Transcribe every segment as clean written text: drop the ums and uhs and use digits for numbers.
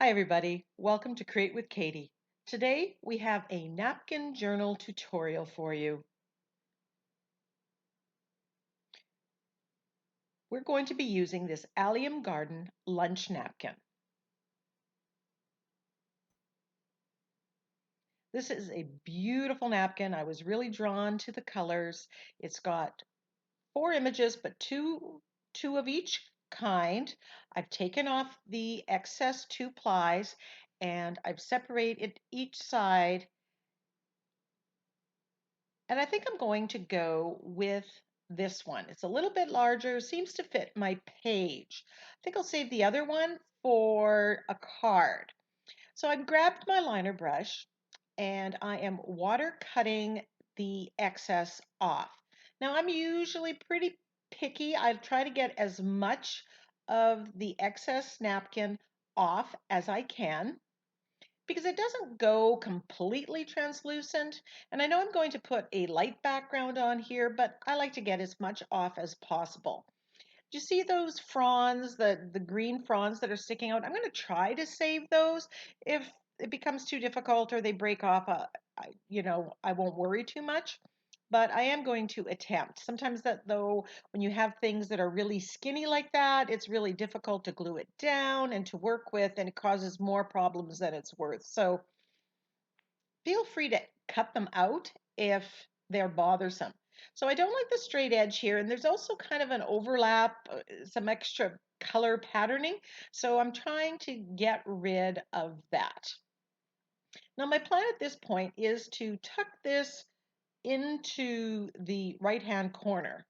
Hi everybody, welcome to Create with Katie. Today we have a napkin journal tutorial for you. We're going to be using this Allium Garden lunch napkin. This is a beautiful napkin. I was really drawn to the colors. It's got 4 images, but two of each kind. I've taken off the excess 2 plies and I've separated each side. And I think I'm going to go with this one. It's a little bit larger, seems to fit my page. I think I'll save the other one for a card. So I've grabbed my liner brush and I am water cutting the excess off. Now I'm usually pretty picky. I try to get as much of the excess napkin off as I can, because it doesn't go completely translucent. And I know I'm going to put a light background on here, but I like to get as much off as possible. Do you see those fronds, the green fronds that are sticking out? I'm going to try to save those. If it becomes too difficult or they break off, I won't worry too much. But I am going to attempt. Sometimes that though, when you have things that are really skinny like that, it's really difficult to glue it down and to work with, and it causes more problems than it's worth. So feel free to cut them out if they're bothersome. So I don't like the straight edge here, and there's also kind of an overlap, some extra color patterning. So I'm trying to get rid of that. Now my plan at this point is to tuck this into the right-hand corner.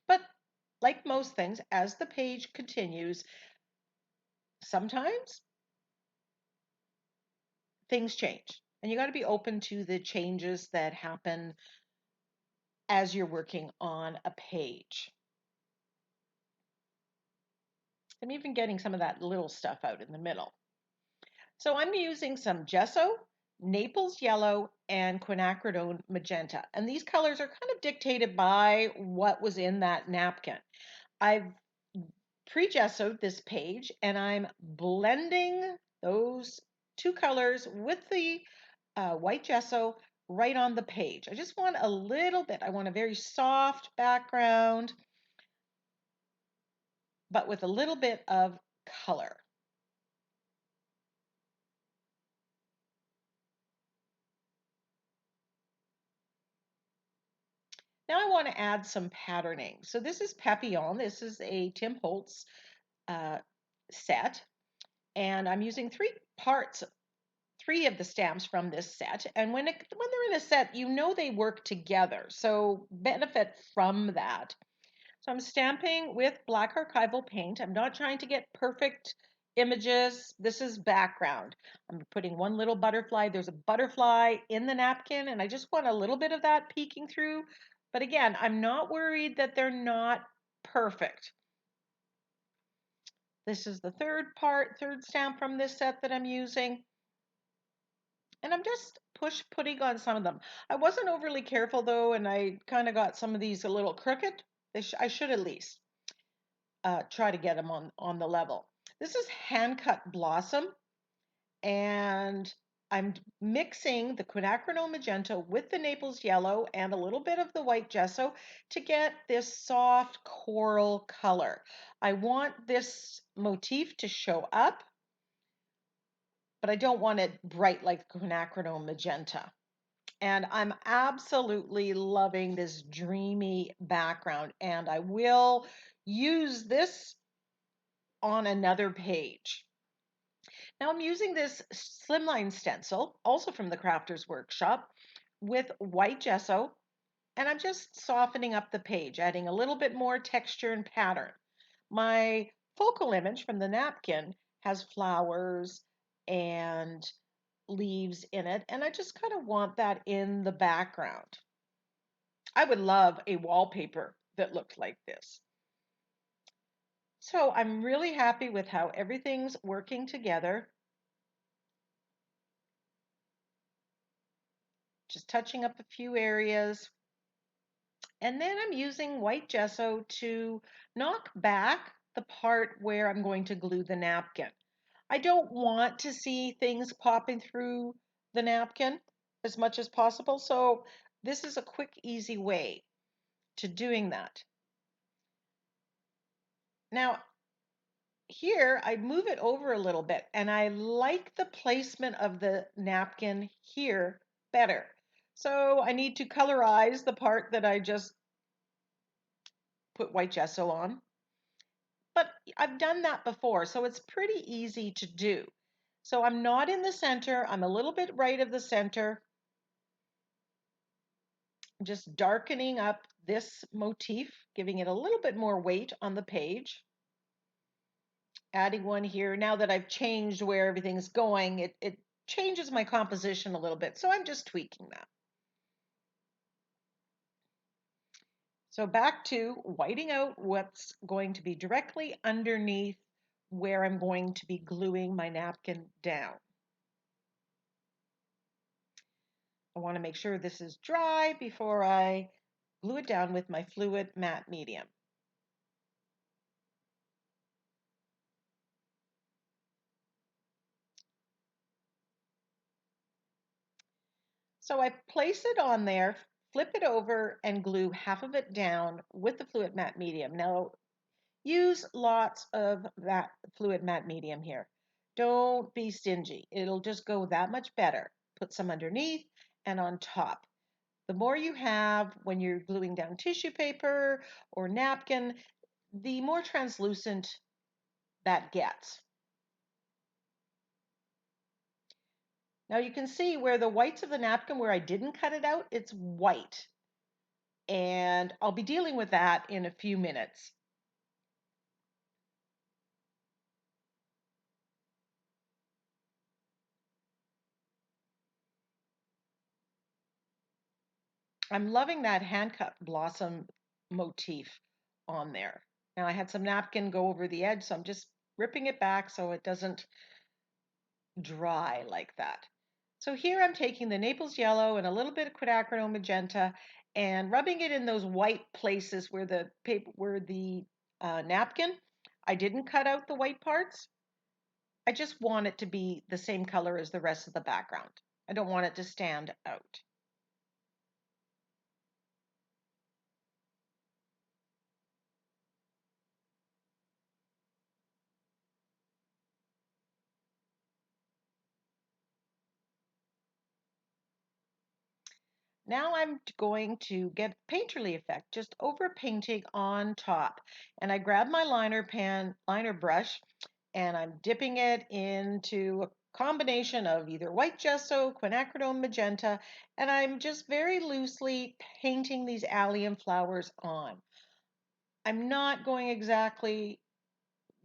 But like most things, as the page continues, sometimes things change. And you got to be open to the changes that happen as you're working on a page. I'm even getting some of that little stuff out in the middle. So I'm using some gesso, Naples yellow, and quinacridone magenta. And these colors are kind of dictated by what was in that napkin. I've pre-gessoed this page and I'm blending those 2 colors with the white gesso right on the page. I just want a little bit. I want a very soft background, but with a little bit of color. Now I want to add some patterning. So this is Papillon. This is a Tim Holtz uh, set, and I'm using 3 of the stamps from this set. And when they're in a set, you know they work together, so benefit from that. So I'm stamping with black archival paint. I'm not trying to get perfect images. This is background. I'm putting one little butterfly. There's a butterfly in the napkin, and I just want a little bit of that peeking through. But again, I'm not worried that they're not perfect. This is the third stamp from this set that I'm using. And I'm just putting on some of them. I wasn't overly careful though, and I kind of got some of these a little crooked. I should at least try to get them on the level. This is Handcut Blossom, and I'm mixing the quinacridone magenta with the Naples yellow and a little bit of the white gesso to get this soft coral color. I want this motif to show up, but I don't want it bright like quinacridone magenta. And I'm absolutely loving this dreamy background, and I will use this on another page. Now I'm using this slimline stencil, also from the Crafters Workshop, with white gesso, and I'm just softening up the page, adding a little bit more texture and pattern. My focal image from the napkin has flowers and leaves in it, and I just kind of want that in the background. I would love a wallpaper that looked like this. So I'm really happy with how everything's working together. Just touching up a few areas. And then I'm using white gesso to knock back the part where I'm going to glue the napkin. I don't want to see things popping through the napkin as much as possible, so this is a quick, easy way to doing that. Now, here I move it over a little bit, and I like the placement of the napkin here better. So I need to colorize the part that I just put white gesso on. But I've done that before, so it's pretty easy to do. So I'm not in the center, I'm a little bit right of the center. I'm just darkening up this motif, giving it a little bit more weight on the page. Adding one here. Now that I've changed where everything's going, it changes my composition a little bit, so I'm just tweaking that. So back to whiting out what's going to be directly underneath where I'm going to be gluing my napkin down. I want to make sure this is dry before I glue it down with my fluid matte medium. So I place it on there, flip it over, and glue half of it down with the fluid matte medium. Now, use lots of that fluid matte medium here. Don't be stingy. It'll just go that much better. Put some underneath and on top. The more you have when you're gluing down tissue paper or napkin, the more translucent that gets. Now you can see where the whites of the napkin, where I didn't cut it out, it's white. And I'll be dealing with that in a few minutes. I'm loving that handcut blossom motif on there. Now I had some napkin go over the edge, so I'm just ripping it back so it doesn't dry like that. So here I'm taking the Naples yellow and a little bit of quinacridone magenta and rubbing it in those white places where the paper, where the napkin, I didn't cut out the white parts. I just want it to be the same color as the rest of the background. I don't want it to stand out. Now I'm going to get painterly effect, just over painting on top. And I grab my liner brush, and I'm dipping it into a combination of either white gesso, quinacridone magenta, and I'm just very loosely painting these allium flowers on. I'm not going exactly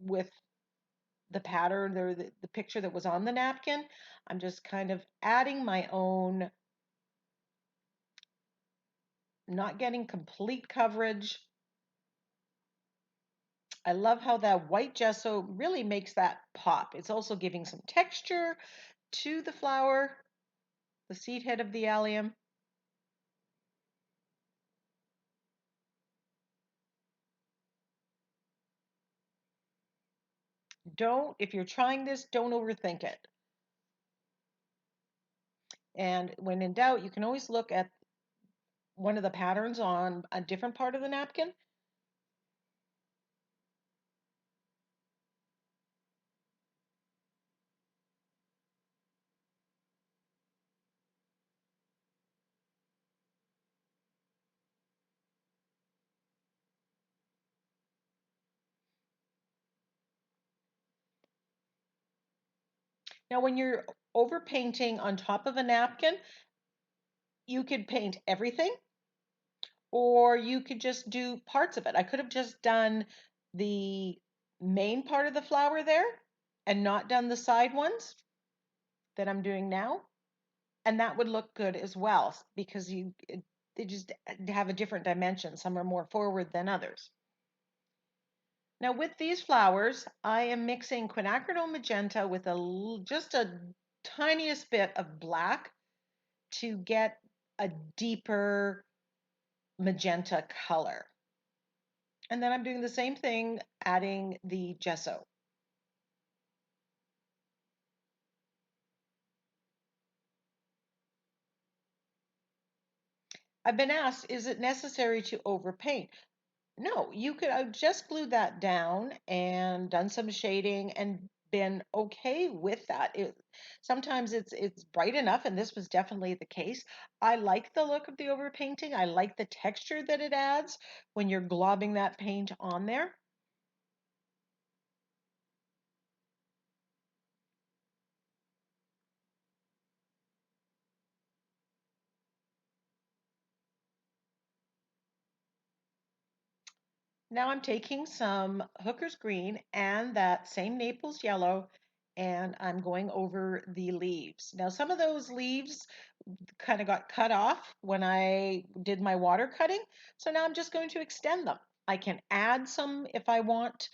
with the pattern or the picture that was on the napkin. I'm just kind of adding my own, not getting complete coverage. I love how that white gesso really makes that pop. It's also giving some texture to the flower, the seed head of the allium. If you're trying this, don't overthink it. And when in doubt, you can always look at one of the patterns on a different part of the napkin. Now, when you're overpainting on top of a napkin, you could paint everything, or you could just do parts of it. I could have just done the main part of the flower there and not done the side ones that I'm doing now. And that would look good as well because they just have a different dimension. Some are more forward than others. Now with these flowers, I am mixing quinacridone magenta with just a tiniest bit of black to get a deeper magenta color. And then I'm doing the same thing, adding the gesso. I've been asked, is it necessary to overpaint? No, you could have just glued that down and done some shading and been okay with that. Sometimes it's bright enough, and this was definitely the case. I like the look of the overpainting. I like the texture that it adds when you're globbing that paint on there. Now I'm taking some Hooker's Green and that same Naples yellow, and I'm going over the leaves. Now some of those leaves kind of got cut off when I did my water cutting, so now I'm just going to extend them. I can add some if I want,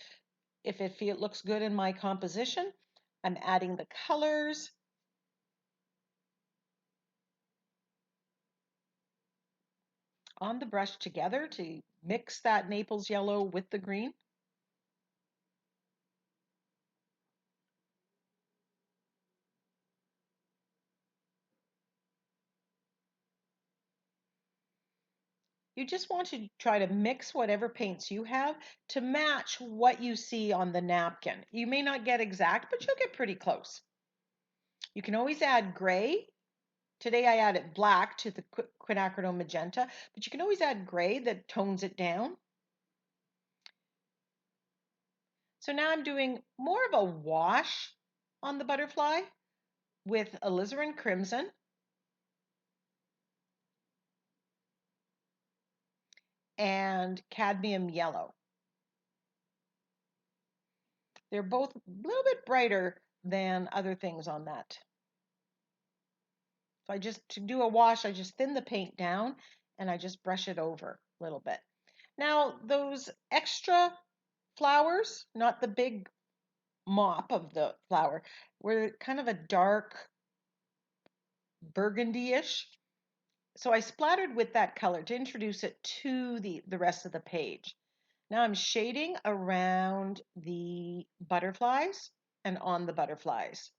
if it looks good in my composition. I'm adding the colors on the brush together to mix that Naples yellow with the green. You just want to try to mix whatever paints you have to match what you see on the napkin. You may not get exact, but you'll get pretty close. You can always add gray. Today I added black to the quinacridone magenta, but you can always add gray that tones it down. So now I'm doing more of a wash on the butterfly with alizarin crimson and cadmium yellow. They're both a little bit brighter than other things on that. So to do a wash, I just thin the paint down and I just brush it over a little bit. Now, those extra flowers, not the big mop of the flower, were kind of a dark burgundy-ish. So I splattered with that color to introduce it to the rest of the page. Now I'm shading around the butterflies and on the butterflies.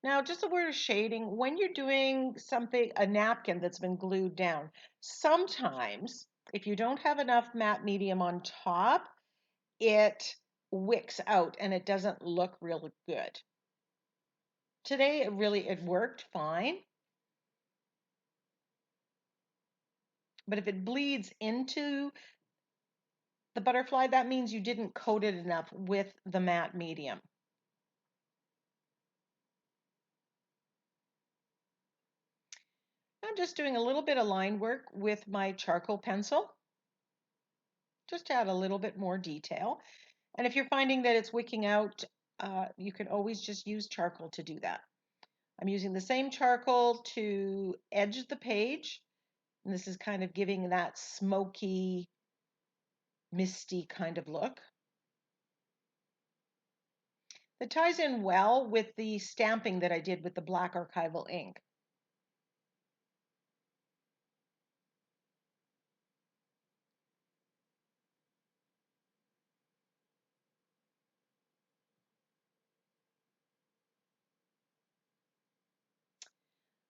Now, just a word of shading. When you're doing something, a napkin that's been glued down, sometimes if you don't have enough matte medium on top, it wicks out and it doesn't look real good. Today, it worked fine. But if it bleeds into the butterfly, that means you didn't coat it enough with the matte medium. I'm just doing a little bit of line work with my charcoal pencil, just to add a little bit more detail. And if you're finding that it's wicking out, you can always just use charcoal to do that. I'm using the same charcoal to edge the page, and this is kind of giving that smoky, misty kind of look. That ties in well with the stamping that I did with the black archival ink.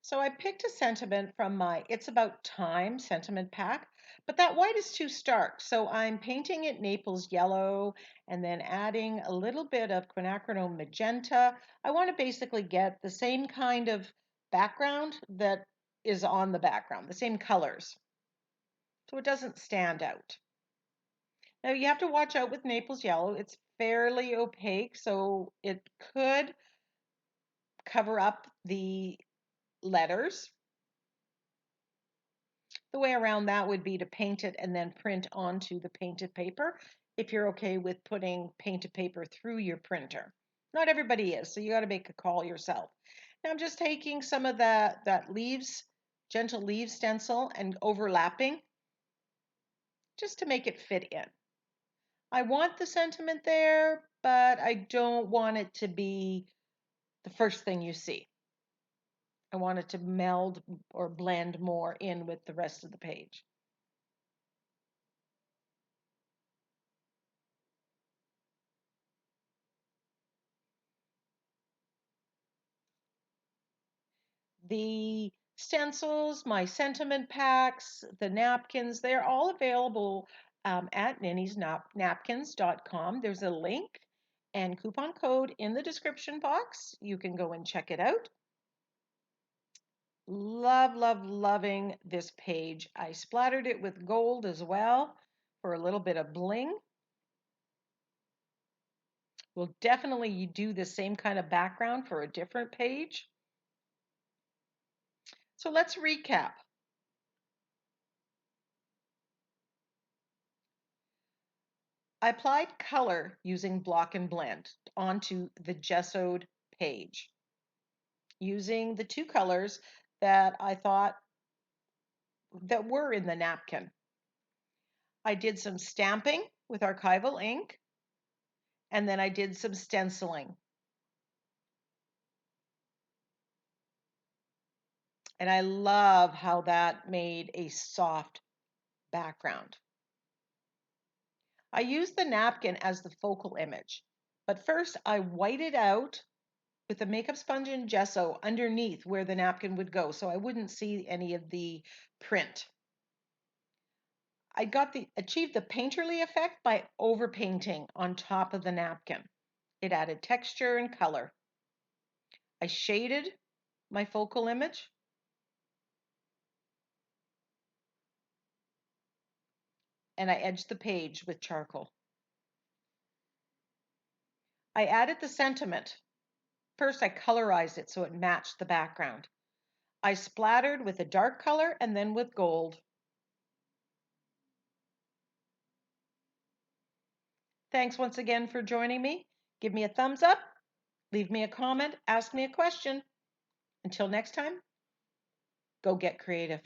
So I picked a sentiment from my It's About Time sentiment pack, but that white is too stark. So I'm painting it Naples yellow and then adding a little bit of quinacridone magenta. I want to basically get the same kind of background that is on the background, the same colors, so it doesn't stand out. Now you have to watch out with Naples yellow. It's fairly opaque, so it could cover up the letters. The way around that would be to paint it and then print onto the painted paper if you're okay with putting painted paper through your printer. Not everybody is, so you got to make a call yourself. Now I'm just taking some of that leaves, gentle leaves stencil and overlapping just to make it fit in. I want the sentiment there, but I don't want it to be the first thing you see. I want it to meld or blend more in with the rest of the page. The stencils, my sentiment packs, the napkins, they're all available at NinnysNapkins.com. There's a link and coupon code in the description box. You can go and check it out. Love, love, loving this page. I splattered it with gold as well for a little bit of bling. We'll definitely do the same kind of background for a different page. So let's recap. I applied color using block and blend onto the gessoed page using the two colors that I thought that were in the napkin. I did some stamping with archival ink, and then I did some stenciling. And I love how that made a soft background. I used the napkin as the focal image, but first I whited out with the makeup sponge and gesso underneath where the napkin would go so I wouldn't see any of the print. I achieved the painterly effect by overpainting on top of the napkin. It added texture and color. I shaded my focal image. And I edged the page with charcoal. I added the sentiment. First, I colorized it so it matched the background. I splattered with a dark color and then with gold. Thanks once again for joining me. Give me a thumbs up, leave me a comment, ask me a question. Until next time, go get creative.